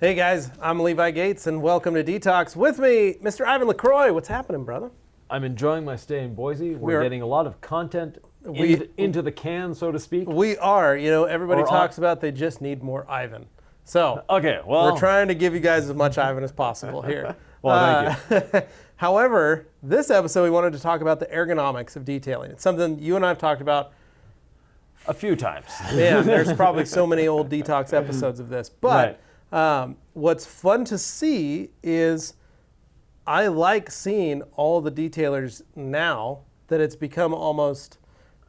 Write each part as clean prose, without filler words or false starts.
Hey guys, I'm Levi Gates and welcome to DETALKS. With me, Mr. Yvan Lacroix. What's happening, brother? I'm enjoying my stay in Boise. We're getting a lot of content into the can, so to speak. We are. You know, everybody talks about they just need more Yvan. So, okay, well, we're trying to give you guys as much Yvan as possible here. Well, thank you. However, this episode we wanted to talk about the ergonomics of detailing. It's something you and I have talked about a few times. Man, there's probably so many old DETALKS episodes of this. But what's fun to see is I like seeing all the detailers now that it's become almost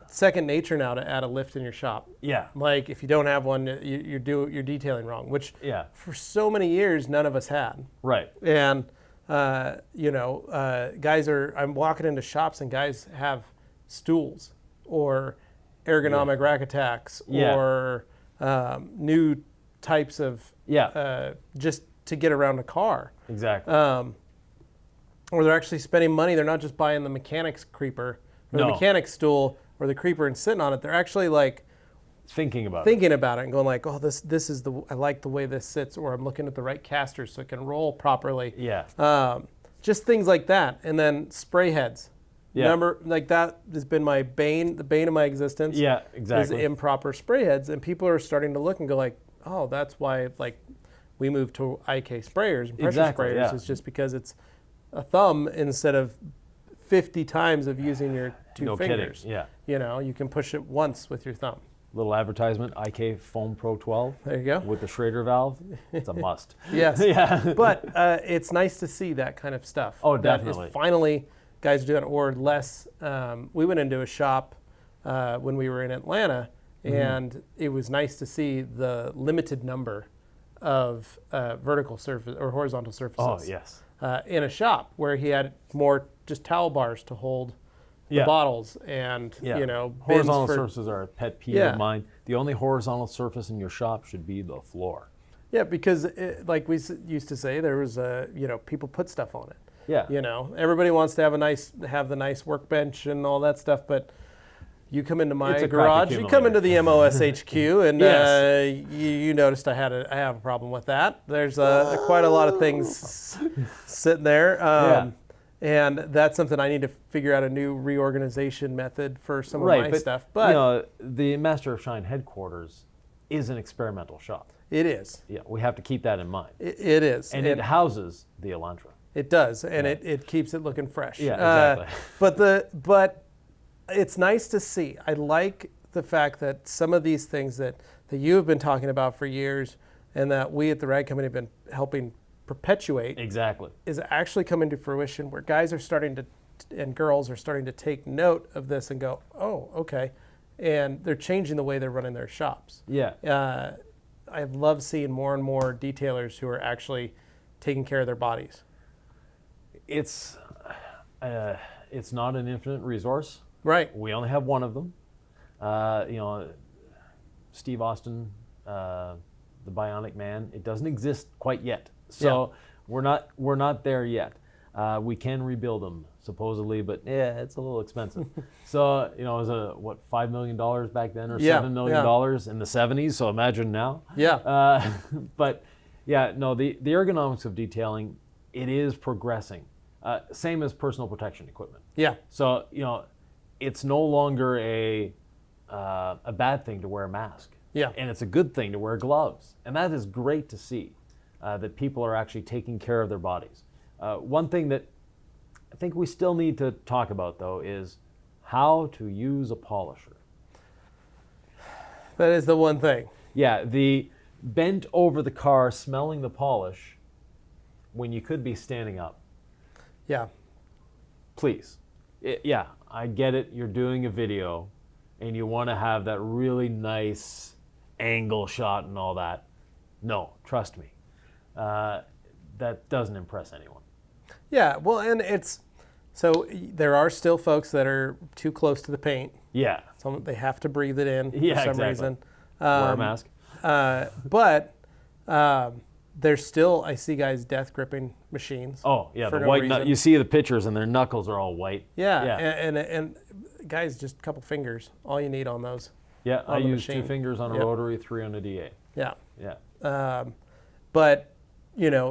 second nature now to add a lift in your shop. Yeah. Like if you don't have one, you're detailing wrong, which for so many years none of us had. Right. And guys I'm walking into shops and guys have stools or ergonomic rack attacks or new types of just to get around a car. Exactly. Or they're actually spending money. They're not just buying the mechanic's creeper or the mechanic's stool or the creeper and sitting on it. They're actually like thinking about it and going like, oh, this is I like the way this sits, or I'm looking at the right casters so it can roll properly. Yeah. Just things like that. And then spray heads. Yeah. Remember, like that has been the bane of my existence. Yeah, exactly. Is improper spray heads, and people are starting to look and go like, oh, that's why like we moved to IK sprayers and pressure sprayers. It's just because it's a thumb instead of 50 times of using your two fingers. Kidding. Yeah. You know, you can push it once with your thumb. Little advertisement, IK Foam Pro 12. There you go. With the Schrader valve. It's a must. Yes. Yeah. But it's nice to see that kind of stuff. Oh, definitely. That is finally guys are doing it, or less. We went into a shop when we were in Atlanta, and it was nice to see the limited number of vertical surface or horizontal surfaces. Oh, yes. In a shop where he had more just towel bars to hold the bottles and, horizontal surfaces are a pet peeve of mine. The only horizontal surface in your shop should be the floor. Yeah, because like we used to say, there was people put stuff on it. Yeah. You know, everybody wants to have the nice workbench and all that stuff, but you come into my garage, you come into the MOS HQ, and you noticed I have a problem with that. There's quite a lot of things sitting there. And that's something I need to figure out a new reorganization method for some of my stuff. But the Master of Shine headquarters is an experimental shop. It is. Yeah, we have to keep that in mind. It is. And it houses the Elantra. It does, and it keeps it looking fresh. Yeah, exactly. But it's nice to see. I like the fact that some of these things that you have been talking about for years, and that we at the Rag Company have been helping perpetuate, is actually coming to fruition. Where guys are starting to, and girls are starting to take note of this and go, oh, okay, and they're changing the way they're running their shops. Yeah. I love seeing more and more detailers who are actually taking care of their bodies. It's not an infinite resource. Right. We only have one of them. Steve Austin, the Bionic Man, it doesn't exist quite yet. So we're not there yet. We can rebuild them supposedly, but it's a little expensive. So it was $5 million back then, or $7 million in the 70s. So imagine now. Yeah. But the ergonomics of detailing, it is progressing. Same as personal protection equipment. Yeah. So it's no longer a bad thing to wear a mask. Yeah. And it's a good thing to wear gloves. And that is great to see that people are actually taking care of their bodies. One thing that I think we still need to talk about, though, is how to use a polisher. That is the one thing. Yeah, the bent over the car smelling the polish when you could be standing up. Yeah. Please. I get it. You're doing a video and you want to have that really nice angle shot and all that. No, trust me. That doesn't impress anyone. Yeah, well, and so there are still folks that are too close to the paint. Yeah. So they have to breathe it in for some reason. Wear a mask. But there's still, I see guys death gripping machines. Oh, yeah, the white you see the pictures and their knuckles are all white. Yeah. And guys, just a couple fingers, all you need on those. Yeah, I use 2 fingers on a rotary, 3 on a DA. Yeah. Yeah. But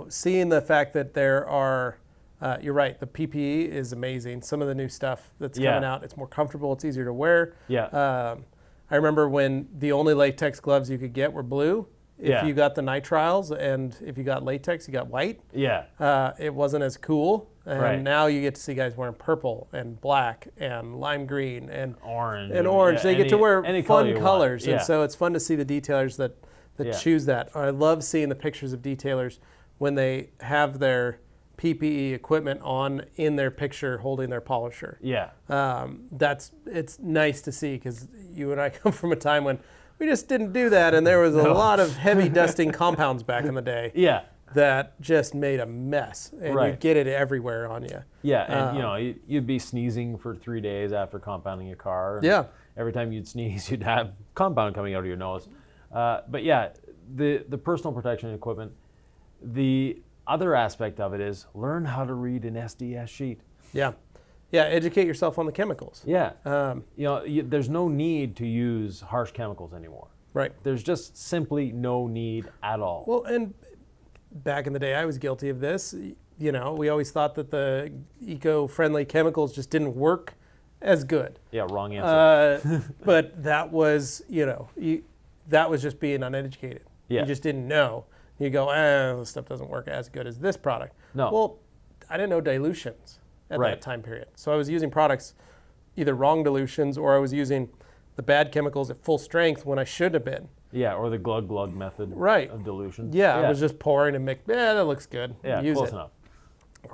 seeing the fact that there are, you're right, the PPE is amazing. Some of the new stuff that's coming out, it's more comfortable, it's easier to wear. Yeah. I remember when the only latex gloves you could get were blue. If you got the nitriles, and if you got latex, you got white. Yeah. It wasn't as cool. And Right. now you get to see guys wearing purple and black and lime green and Orange. orange. They get to wear any color fun you want. colors. Yeah. And so it's fun to see the detailers that choose that. I love seeing the pictures of detailers when they have their PPE equipment on in their picture holding their polisher. Yeah. It's nice to see, because you and I come from a time when we just didn't do that, and there was a lot of heavy dusting compounds back in the day. Yeah. That just made a mess, and Right. you'd get it everywhere on you. Yeah, and you'd be sneezing for 3 days after compounding your car. And Yeah. every time you'd sneeze, you'd have compound coming out of your nose. But yeah, the personal protection equipment. The other aspect of it is learn how to read an SDS sheet. Yeah. Yeah, educate yourself on the chemicals. Yeah. There's no need to use harsh chemicals anymore. Right. There's just simply no need at all. Well, and back in the day, I was guilty of this. We always thought that the eco-friendly chemicals just didn't work as good. Yeah, wrong answer. But that was, that was just being uneducated. Yeah. You just didn't know. You go, this stuff doesn't work as good as this product. No. Well, I didn't know dilutions at Right. that time period. So I was using products, either wrong dilutions, or I was using the bad chemicals at full strength when I should have been. Yeah, or the glug method Right. of dilution. Yeah, I was just pouring and mix. That looks good. Yeah, Use close it. enough.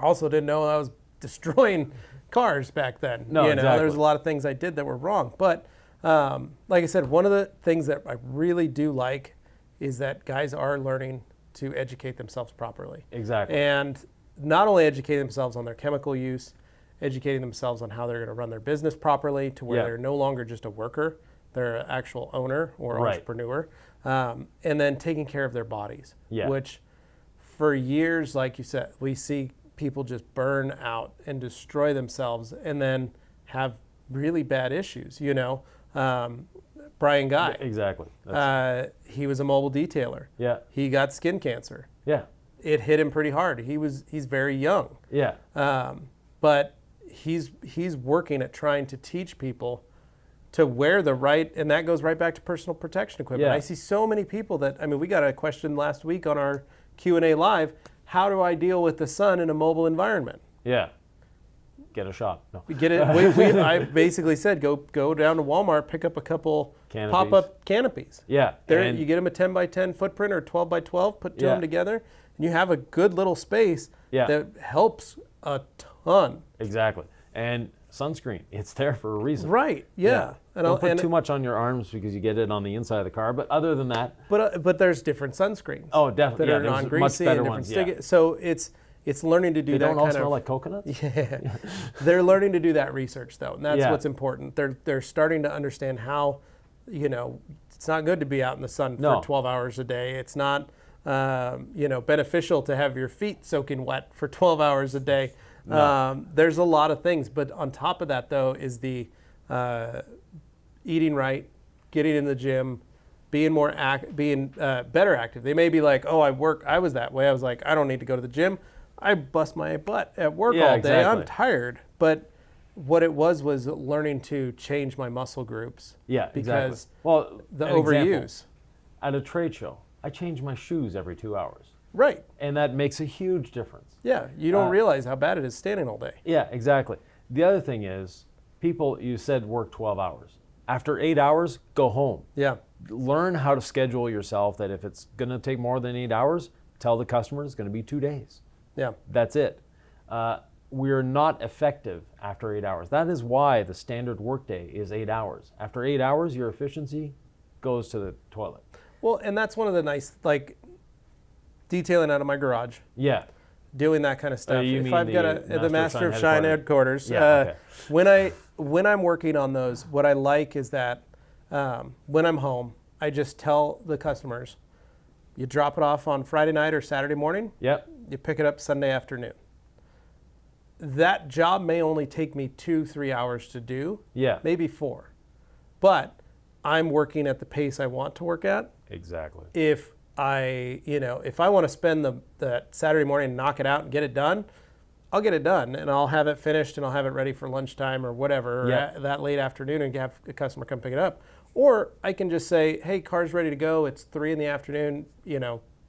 Also didn't know I was destroying cars back then. No, exactly. There's a lot of things I did that were wrong. But like I said, one of the things that I really do like is that guys are learning to educate themselves properly. Exactly. And not only educate themselves on their chemical use, educating themselves on how they're going to run their business properly, to where they're no longer just a worker, they're an actual owner or Right. entrepreneur, and then taking care of their bodies, Yeah. which for years, like you said, we see people just burn out and destroy themselves and then have really bad issues. Brian Guy, Exactly. he was a mobile detailer. Yeah. He got skin cancer. Yeah. It hit him pretty hard. He's very young. Yeah. But he's working at trying to teach people to wear the right, and that goes right back to personal protection equipment. Yeah. I see so many people we got a question last week on our Q&A live. How do I deal with the sun in a mobile environment? Yeah. Get a shot. No. We get it. I basically said, go down to Walmart, pick up a couple Canopies. pop-up canopies. Yeah. and You get them a 10 by 10 footprint or 12 by 12, put two of Yeah. them together, and you have a good little space Yeah. that helps a ton. Exactly. And sunscreen, it's there for a reason. Right. Yeah. Don't put too much on your arms because you get it on the inside of the car. But other than that, But there's different sunscreens. oh, definitely. That Yeah, are there's non-greasy much better and ones. different Yeah. stick. So it's learning to do They that don't all kind smell of. like coconuts? Yeah. They're learning to do that research though, and that's Yeah. what's important. They're starting to understand how, it's not good to be out in the sun No. for 12 hours a day. It's not, beneficial to have your feet soaking wet for 12 hours a day. No. There's a lot of things, but on top of that though is the eating right, getting in the gym, being better active. They may be like, oh, I was that way. I was like, I don't need to go to the gym. I bust my butt at work Yeah, all day. I'm exactly. tired. But what it was learning to change my muscle groups. Yeah, Because exactly. Well, the an example, overuse. at a trade show, I change my shoes every 2 hours. Right. And that makes a huge difference. Yeah. You don't realize how bad it is standing all day. Yeah, exactly. The other thing is, people, you said work 12 hours. After 8 hours, go home. Yeah. Learn how to schedule yourself that if it's going to take more than 8 hours, tell the customer it's going to be 2 days. Yeah. That's it. We're not effective after 8 hours. That is why the standard workday is 8 hours. After 8 hours, your efficiency goes to the toilet. Well, and that's one of the nice, detailing out of my garage, Yeah. doing that kind of stuff. you If mean I've got the the Master of Shine Shine headquarters. headquarters, Yeah, when I'm working on those, what I like is that when I'm home, I just tell the customers, you drop it off on Friday night or Saturday morning, Yep. you pick it up Sunday afternoon. That job may only take me 2-3 hours to do, Yeah. maybe 4, but I'm working at the pace I want to work at. Exactly. If if I want to spend that Saturday morning and knock it out and get it done, I'll get it done and I'll have it finished and I'll have it ready for lunchtime or whatever, or that late afternoon, and have a customer come pick it up. Or I can just say, hey, car's ready to go. It's 3 p.m,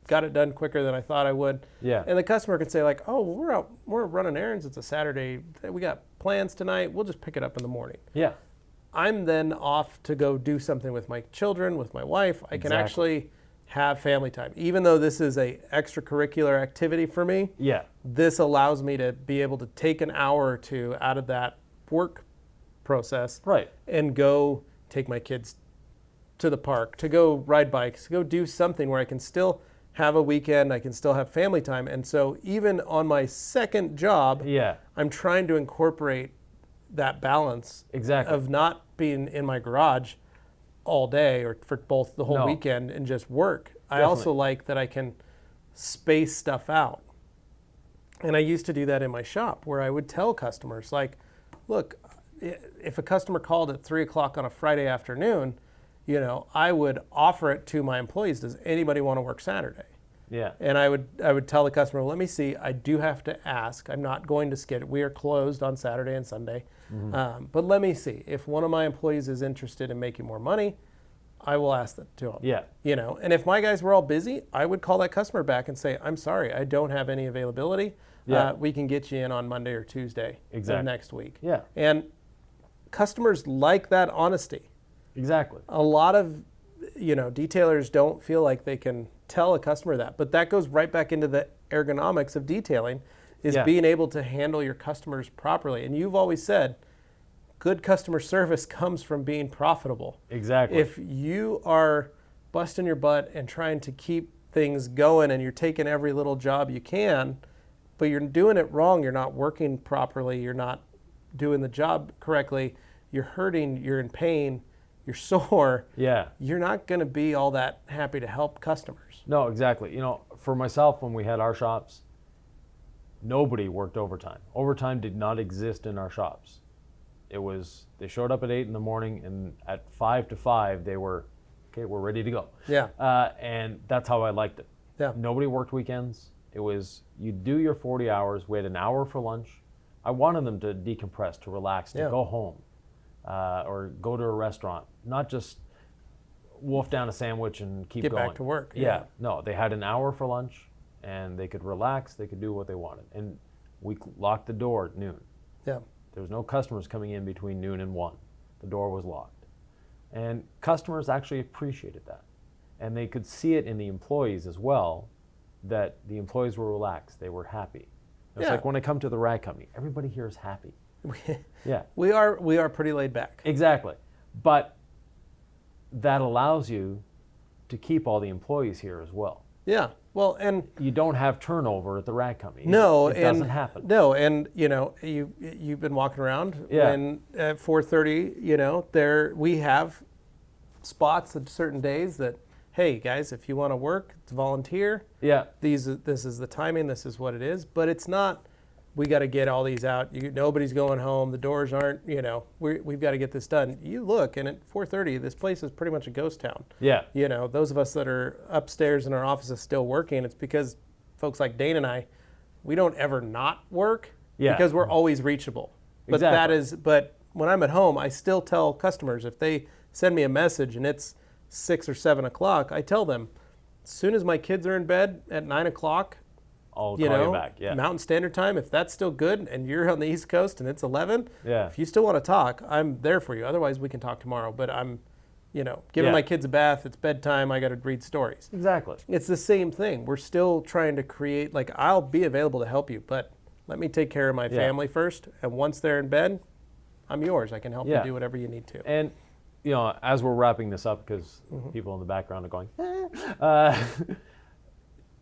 got it done quicker than I thought I would. Yeah. And the customer can say like, oh, well, we're running errands. It's a Saturday. We got plans tonight. We'll just pick it up in the morning. Yeah. I'm then off to go do something with my children, with my wife. I can actually have family time. Even though this is a extracurricular activity for me, this allows me to be able to take an hour or two out of that work process and go take my kids to the park, to go ride bikes, to go do something where I can still have a weekend, I can still have family time. And so even on my second job, I'm trying to incorporate that balance of not being in my garage all day or for both the whole weekend and just work. I also like that I can space stuff out. And I used to do that in my shop where I would tell customers like, look, if a customer called at 3:00 on a Friday afternoon, I would offer it to my employees. Does anybody want to work Saturday? Yeah. And I would tell the customer, let me see, I do have to ask. I'm not going to skid it. We are closed on Saturday and Sunday. But let me see. If one of my employees is interested in making more money, I will ask that to them. Yeah. And if my guys were all busy, I would call that customer back and say, I'm sorry, I don't have any availability. We can get you in on Monday or Tuesday of next week. Yeah. And customers like that honesty. Exactly. A lot of, detailers don't feel like they can tell a customer that, but that goes right back into the ergonomics of detailing, is being able to handle your customers properly. And you've always said, good customer service comes from being profitable. Exactly. If you are busting your butt and trying to keep things going and you're taking every little job you can, but you're doing it wrong, you're not working properly, you're not doing the job correctly, you're hurting, you're in pain, you're sore, you're not going to be all that happy to help customers. No, exactly. For myself, when we had our shops, nobody worked overtime. Overtime did not exist in our shops. It was, they showed up at 8 a.m, and at 5 to 5, they were, okay, we're ready to go. Yeah. And that's how I liked it. Yeah. Nobody worked weekends. It was, you do your 40 hours, we had an hour for lunch. I wanted them to decompress, to relax, to go home. Or go to a restaurant, not just wolf down a sandwich and keep going. Get back to work. Yeah. No, they had an hour for lunch and they could relax, they could do what they wanted. And we locked the door at noon. Yeah. There was no customers coming in between noon and 1. The door was locked. And customers actually appreciated that. And they could see it in the employees as well, that the employees were relaxed, they were happy. It's like when I come to the rag company, everybody here is happy. We are pretty laid back. Exactly. But that allows you to keep all the employees here as well. Yeah. Well, and you don't have turnover at the rag company. No, it doesn't happen. No, and you've been walking around and at 4:30, there we have spots at certain days that, hey guys, if you want to work, it's volunteer. Yeah. This is the timing, this is what it is, but it's not we got to get all these out. Nobody's going home. The doors aren't, we've got to get this done. You look, and at 4:30, this place is pretty much a ghost town. Yeah. Those of us that are upstairs in our offices still working, it's because folks like Dane and I, we don't ever not work because we're always reachable. But but when I'm at home, I still tell customers, if they send me a message and it's 6 or 7 o'clock, I tell them, as soon as my kids are in bed at 9 o'clock, I'll call you back. Mountain Standard Time, if that's still good and you're on the East Coast and it's 11, if you still want to talk, I'm there for you. Otherwise, we can talk tomorrow. But I'm, giving my kids a bath, it's bedtime, I got to read stories. Exactly. It's the same thing. We're still trying to create, I'll be available to help you, but let me take care of my family first. And once they're in bed, I'm yours. I can help you do whatever you need to. And, as we're wrapping this up, because people in the background are going,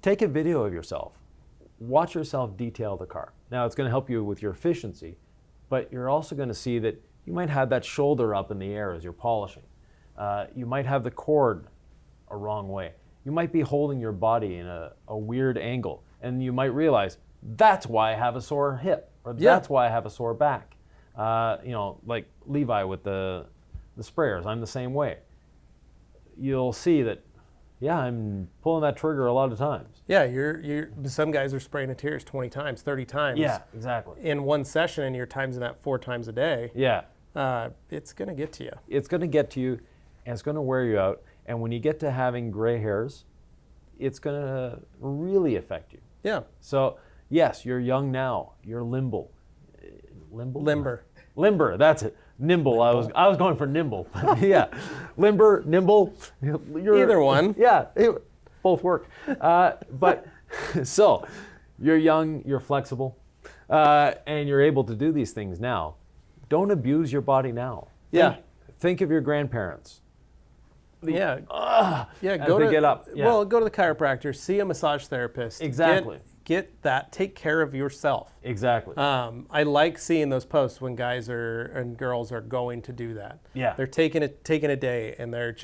take a video of yourself. Watch yourself detail the car. Now, it's going to help you with your efficiency, but you're also going to see that you might have that shoulder up in the air as you're polishing. You might have the cord a wrong way. You might be holding your body in a weird angle, and you might realize, that's why I have a sore hip, or that's why I have a sore back. Like Levi with the sprayers, I'm the same way. You'll see that, Yeah, I'm pulling that trigger a lot of times. Yeah, some guys are spraying a tears 20 times, 30 times. Yeah, exactly. In one session, and you're timesing that 4 times a day. Yeah. It's going to get to you. It's going to get to you, and it's going to wear you out. And when you get to having gray hairs, it's going to really affect you. Yeah. So, yes, you're young now. You're limber. Limber, that's it. Nimble. I was going for nimble. Yeah. Limber, nimble. Either one. Yeah, both work. But so you're young, you're flexible, and you're able to do these things now. Don't abuse your body now. Yeah. Think of your grandparents. Yeah. Get up. Yeah. Well, go to the chiropractor, see a massage therapist. Exactly. Get that. Take care of yourself. Exactly. I like seeing those posts when guys and girls are going to do that. Yeah. They're taking a day, and they're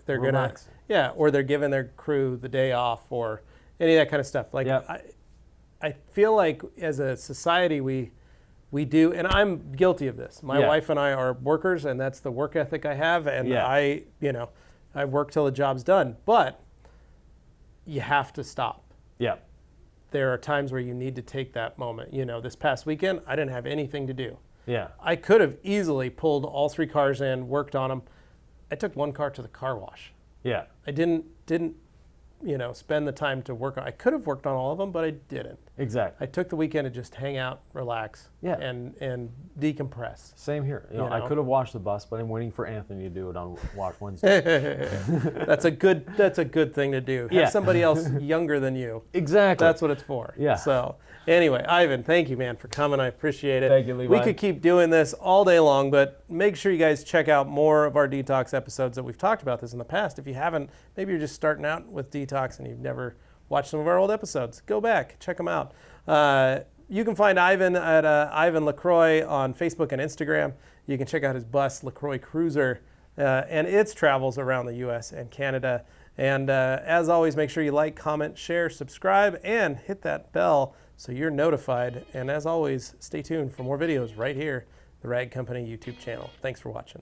Relax. gonna or they're giving their crew the day off, or any of that kind of stuff. Like I feel like as a society we do, and I'm guilty of this. My wife and I are workers, and that's the work ethic I have, and I work till the job's done. But you have to stop. Yeah. There are times where you need to take that moment. This past weekend, I didn't have anything to do. Yeah. I could have easily pulled all 3 cars in, worked on them. I took 1 car to the car wash. Yeah. I didn't spend the time to work on. I could have worked on all of them, but I didn't. Exactly. I took the weekend to just hang out, relax, Yeah. and decompress. Same here. You know? I could have washed the bus, but I'm waiting for Anthony to do it on Wash Wednesday. That's a good thing to do. Have somebody else younger than you. Exactly. That's what it's for. Yeah. So anyway, Ivan, thank you, man, for coming. I appreciate it. Thank you, Levi. We could keep doing this all day long, but make sure you guys check out more of our detox episodes that we've talked about this in the past. If you haven't, maybe you're just starting out with detox and you've never watched some of our old episodes. Go back, check them out. You can find Yvan at Yvan Lacroix on Facebook and Instagram. You can check out his bus, Lacroix Cruiser, and its travels around the U.S. and Canada. And as always, make sure you like, comment, share, subscribe, and hit that bell so you're notified. And as always, stay tuned for more videos right here, the Rag Company YouTube channel. Thanks for watching.